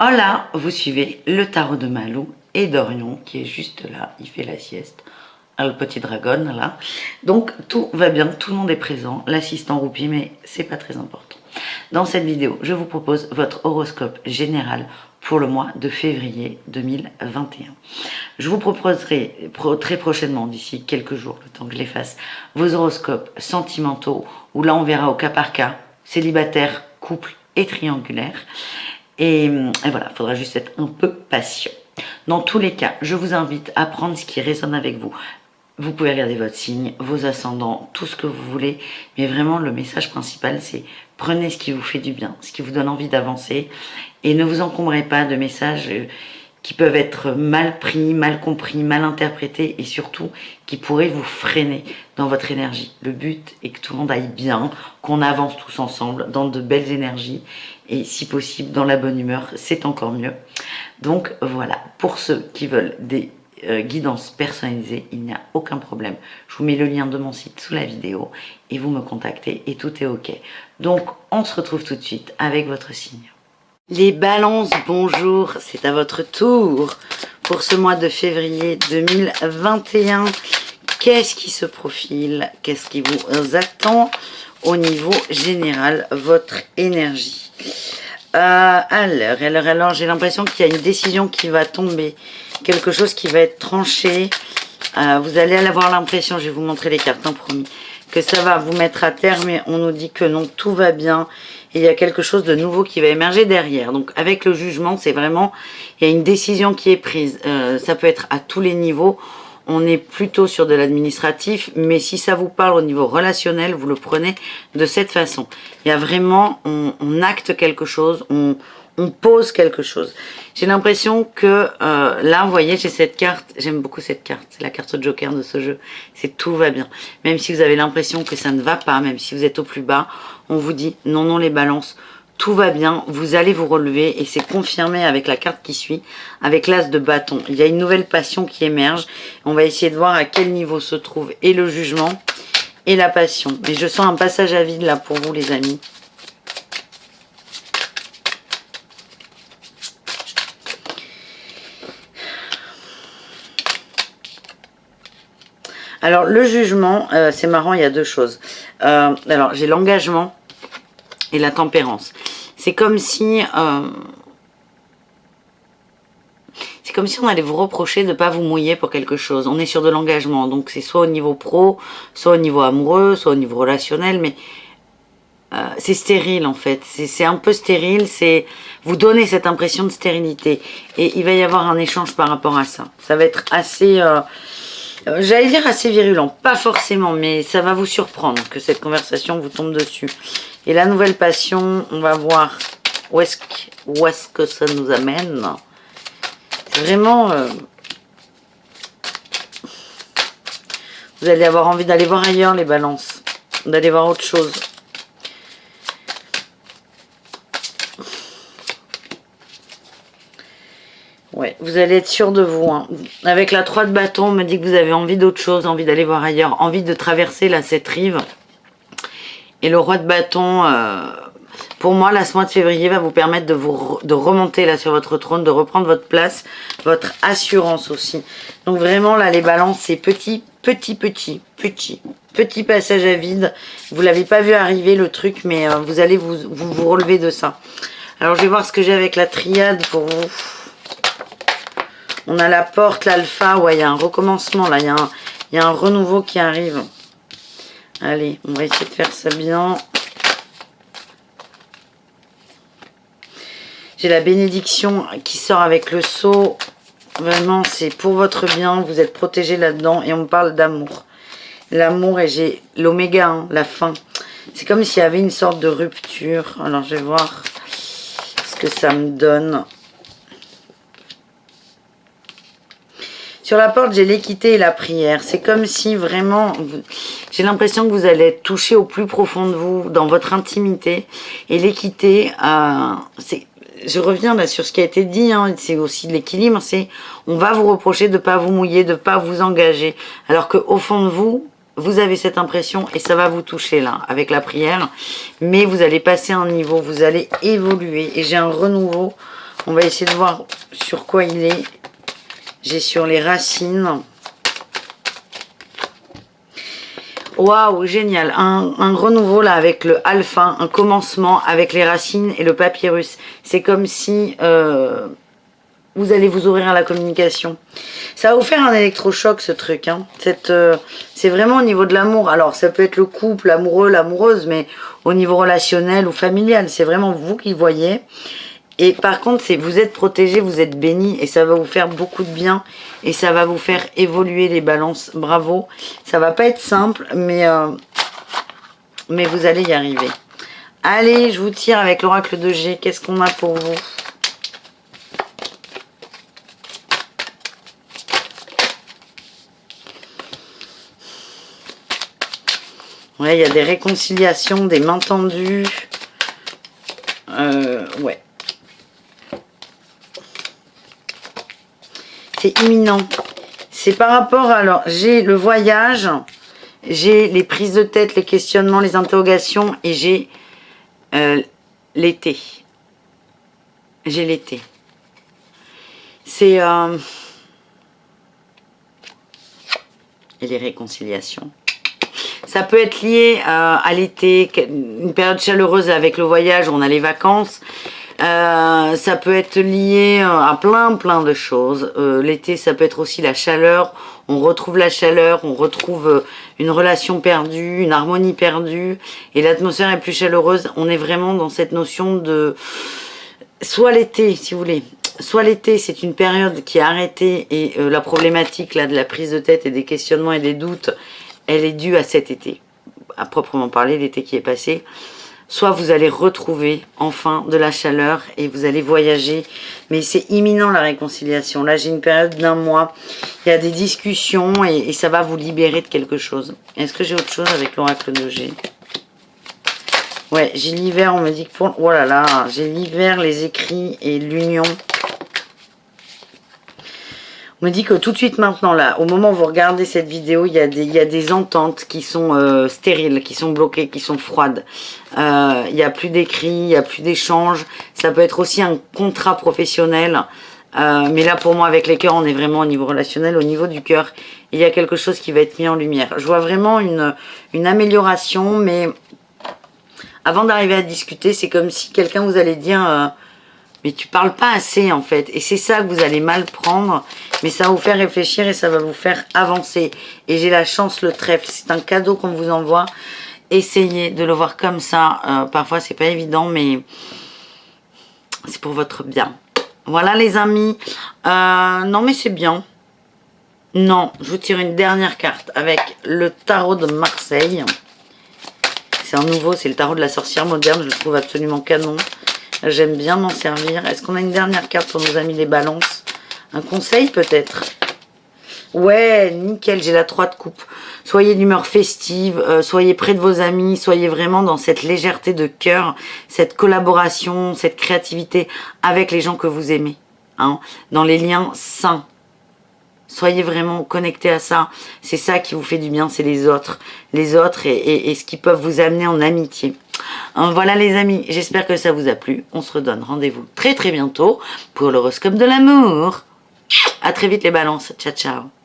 Hola, vous suivez le tarot de Malou et Dorion qui est juste là, il fait la sieste. Le petit dragon là. Donc tout va bien, tout le monde est présent, l'assistant roupie, mais c'est pas très important. Dans cette vidéo, je vous propose votre horoscope général pour le mois de février 2021. Je vous proposerai très prochainement, d'ici quelques jours, le temps que je les fasse, vos horoscopes sentimentaux, où là on verra au cas par cas, célibataire, couple et triangulaire. Et voilà, il faudra juste être un peu patient. Dans tous les cas, je vous invite à prendre ce qui résonne avec vous. Vous pouvez regarder votre signe, vos ascendants, tout ce que vous voulez. Mais vraiment, le message principal, c'est prenez ce qui vous fait du bien, ce qui vous donne envie d'avancer. Et ne vous encombrez pas de messages qui peuvent être mal pris, mal compris, mal interprétés. Et surtout, qui pourraient vous freiner dans votre énergie. Le but est que tout le monde aille bien, qu'on avance tous ensemble dans de belles énergies. Et si possible, dans la bonne humeur, c'est encore mieux. Donc voilà, pour ceux qui veulent des guidance personnalisée, il n'y a aucun problème. Je vous mets le lien de mon site sous la vidéo et vous me contactez et tout est ok. Donc on se retrouve tout de suite avec votre signe. Les balances, bonjour, c'est à votre tour pour ce mois de février 2021. Qu'est-ce qui se profile? Qu'est-ce qui vous attend au niveau général, votre énergie? Alors, j'ai l'impression qu'il y a une décision qui va tomber, quelque chose qui va être tranché. Vous allez avoir l'impression, je vais vous montrer les cartes, promis, que ça va vous mettre à terre, mais on nous dit que non, tout va bien. Et il y a quelque chose de nouveau qui va émerger derrière. Donc avec le jugement, c'est vraiment, il y a une décision qui est prise. Ça peut être à tous les niveaux. On est plutôt sur de l'administratif, mais si ça vous parle au niveau relationnel, vous le prenez de cette façon. Il y a vraiment, on acte quelque chose, on pose quelque chose. J'ai l'impression que là, vous voyez, j'ai cette carte, j'aime beaucoup cette carte, c'est la carte Joker de ce jeu, c'est tout va bien. Même si vous avez l'impression que ça ne va pas, même si vous êtes au plus bas, on vous dit non, non les balances, tout va bien, vous allez vous relever et c'est confirmé avec la carte qui suit, avec l'as de bâton. Il y a une nouvelle passion qui émerge. On va essayer de voir à quel niveau se trouve et le jugement et la passion. Mais je sens un passage à vide là pour vous les amis. Alors le jugement, c'est marrant, il y a deux choses. Alors j'ai l'engagement et la tempérance. C'est comme si on allait vous reprocher de ne pas vous mouiller pour quelque chose. On est sur de l'engagement, donc c'est soit au niveau pro, soit au niveau amoureux, soit au niveau relationnel, mais c'est stérile en fait. C'est un peu stérile, vous donnez cette impression de stérilité. Et il va y avoir un échange par rapport à ça. Ça va être assez... j'allais dire assez virulent, pas forcément, mais ça va vous surprendre que cette conversation vous tombe dessus. Et la nouvelle passion, on va voir où est-ce que ça nous amène. C'est vraiment... vous allez avoir envie d'aller voir ailleurs les balances, d'aller voir autre chose. Ouais, vous allez être sûr de vous. Hein. Avec la 3 de bâton, on me dit que vous avez envie d'autre chose, envie d'aller voir ailleurs, envie de traverser là, cette rive. Et le roi de bâton, pour moi, là, ce mois de février va vous permettre de remonter là sur votre trône, de reprendre votre place, votre assurance aussi. Donc vraiment, là, les balances, c'est petit passage à vide. Vous l'avez pas vu arriver, le truc, mais vous allez vous relever de ça. Alors, je vais voir ce que j'ai avec la triade pour vous. On a la porte, l'alpha, ouais, il y a un recommencement, là, il y a un renouveau qui arrive. Allez, on va essayer de faire ça bien. J'ai la bénédiction qui sort avec le sceau. Vraiment, c'est pour votre bien, vous êtes protégé là-dedans et on me parle d'amour. L'amour, et j'ai l'oméga, hein, la fin. C'est comme s'il y avait une sorte de rupture. Alors, je vais voir ce que ça me donne. Sur la porte, j'ai l'équité et la prière. C'est comme si vraiment, j'ai l'impression que vous allez être touché au plus profond de vous, dans votre intimité. Et l'équité, je reviens là sur ce qui a été dit, hein, c'est aussi de l'équilibre. C'est, on va vous reprocher de ne pas vous mouiller, de ne pas vous engager. Alors qu'au fond de vous, vous avez cette impression et ça va vous toucher là, avec la prière. Mais vous allez passer un niveau, vous allez évoluer. Et j'ai un renouveau On va essayer de voir sur quoi il est. J'ai sur les racines. Waouh, génial. Un renouveau là avec le alpha, un commencement avec les racines et le papyrus. C'est comme si vous allez vous ouvrir à la communication. Ça va vous faire un électrochoc ce truc. Hein. C'est vraiment au niveau de l'amour. Alors ça peut être le couple, l'amoureux, l'amoureuse, mais au niveau relationnel ou familial, c'est vraiment vous qui voyez. Et par contre, vous êtes protégé, vous êtes béni et ça va vous faire beaucoup de bien et ça va vous faire évoluer les balances. Bravo. Ça va pas être simple, mais vous allez y arriver. Allez, je vous tire avec l'oracle de G. Qu'est-ce qu'on a pour vous? Ouais, il y a des réconciliations, des mains tendues. Ouais. C'est imminent. C'est par rapport, alors, j'ai le voyage, j'ai les prises de tête, les questionnements, les interrogations, et j'ai l'été. J'ai l'été. C'est... et les réconciliations. Ça peut être lié à l'été, une période chaleureuse avec le voyage, on a les vacances. Ça peut être lié à plein de choses. L'été, ça peut être aussi la chaleur. On retrouve la chaleur, on retrouve une relation perdue, une harmonie perdue. Et l'atmosphère est plus chaleureuse. On est vraiment dans cette notion de... Soit l'été, si vous voulez. Soit l'été, c'est une période qui est arrêtée. Et la problématique là de la prise de tête et des questionnements et des doutes, elle est due à cet été. À proprement parler, l'été qui est passé. Soit vous allez retrouver enfin de la chaleur et vous allez voyager. Mais c'est imminent la réconciliation. Là, j'ai une période d'1 mois. Il y a des discussions et ça va vous libérer de quelque chose. Est-ce que j'ai autre chose avec l'oracle de G? Ouais, j'ai l'hiver. On me dit que pour... Oh là là, j'ai l'hiver, les écrits et l'union. On me dit que tout de suite maintenant, là, au moment où vous regardez cette vidéo, il y a des ententes qui sont stériles, qui sont bloquées, qui sont froides. Il n'y a plus d'écrit, il n'y a plus d'échange. Ça peut être aussi un contrat professionnel. Mais là, pour moi, avec les cœurs, on est vraiment au niveau relationnel, au niveau du cœur. Il y a quelque chose qui va être mis en lumière. Je vois vraiment une amélioration, mais avant d'arriver à discuter, c'est comme si quelqu'un vous allait dire... mais tu parles pas assez en fait. Et c'est ça que vous allez mal prendre. Mais ça va vous faire réfléchir et ça va vous faire avancer. Et j'ai la chance, le trèfle. C'est un cadeau qu'on vous envoie. Essayez de le voir comme ça. Parfois c'est pas évident mais c'est pour votre bien. Voilà les amis. Non mais c'est bien. Non, je vous tire une dernière carte avec le tarot de Marseille. C'est un nouveau, c'est le tarot de la sorcière moderne. Je le trouve absolument canon. J'aime bien m'en servir. Est-ce qu'on a une dernière carte pour nos amis les balances? Un conseil peut-être? Ouais, nickel, j'ai la 3 de coupe. Soyez d'humeur festive, soyez près de vos amis, soyez vraiment dans cette légèreté de cœur, cette collaboration, cette créativité avec les gens que vous aimez. Hein, dans les liens sains. Soyez vraiment connectés à ça. C'est ça qui vous fait du bien, c'est les autres. Les autres et ce qui peuvent vous amener en amitié. Voilà les amis, j'espère que ça vous a plu. On se redonne rendez-vous très bientôt pour l'horoscope de l'amour. À très vite les balances. Ciao, ciao.